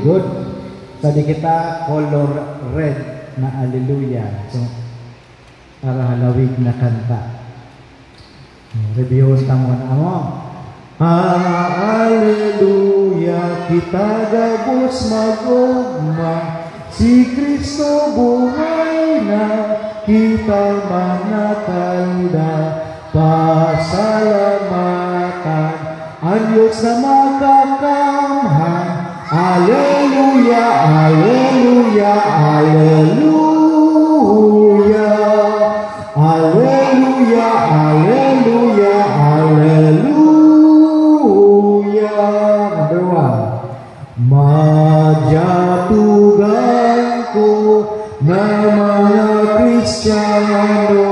good. So, di kita color red na Alleluia. So, para halawig na kanta. Review sa mga mo. Alleluia, kita gabos magugma. Si Kristo buhay na, kita manatanda. Pasalamatan ang Diyos na makakamhan. Alleluia, Alleluia, Alleluia. Alleluia, Alleluia, Alleluia. Number 1. Majatugan ko na mga Kristiyano,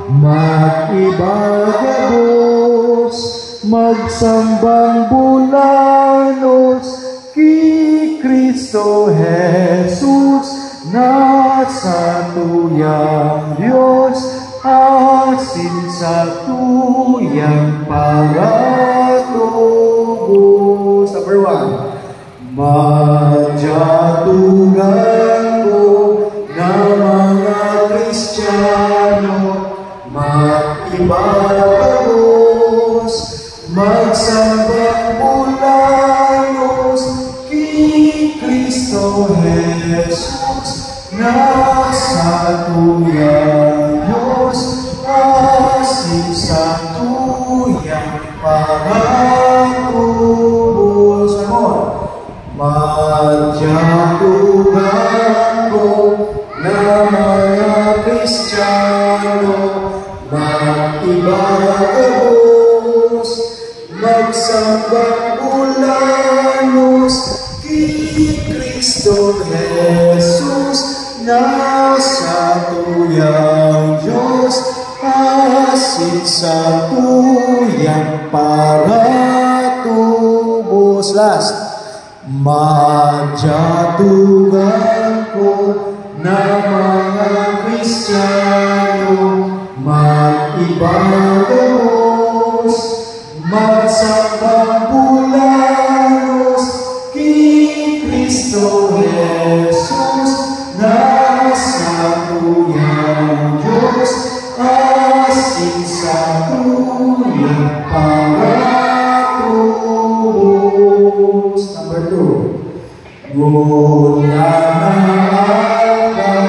mag-ibagabos, magsambang bulanos, ki Kristo Jesus, nasa tuyang Diyos, asin sa tuyang paratubos. Number 1. Majatugan ko na mga Kristiyano, mag-ibagabos, magsambang bulanos, ki Kristo Jesus, nasa tuyang Diyos, asin sa tuyang paratubos. Majatugan ko na mga Kristiyano, mag-ibagabos, magsambang bulanos, ki Kristo Jesus, nasa tuyang Diyos, asin sa tuyang paratubos. Last. Majatugan ko na mga Kristiyano, mag-ibagabos, magsambang bulanos, ki Kristo Jesus, nasa tuyang Diyos, asin sa tuyang paratubos. Number 2. Mula na araw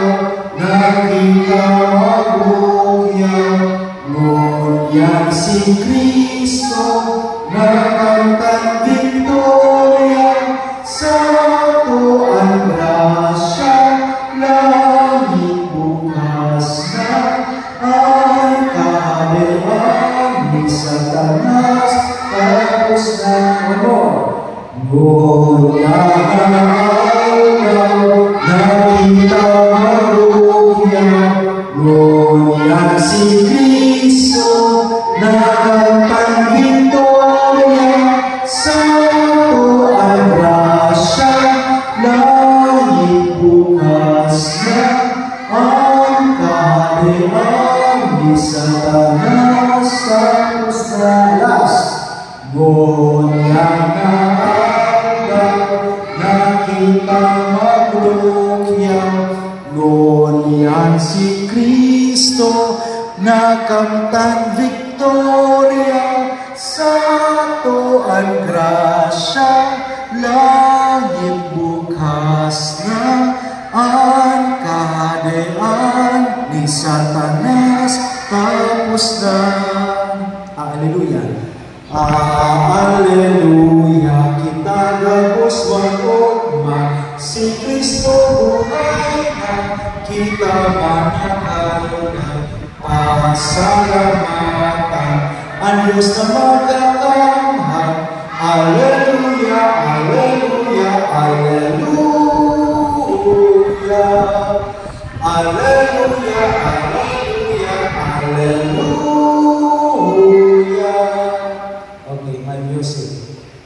na kita magbukyang, ngunyan si Kristo na kantang Victoria, sa tuan grasya, langit bukas na, ang kaharian ni Satanas, tapos na mula na araw na kita magbukyang, ngunyan si Kristo na kantang Victoria, sa tuan grasya, langit bukas na, ang kaharian ni Satanas, tapos na. Last. Ngunyan na araw na kita magbukyang, ngunyan si Kristo na kamtan Victoria, sa tuan grasya, langit bukas na, ang kaharian ni Satanas, tapos na. Hallelujah. Alleluia, kita gabos magugma, si Kristo buhay na, kita manatanda. Pasalamatan ang Diyos na magkakamhan. Alleluia, Alleluia, Alleluia, Alleluia.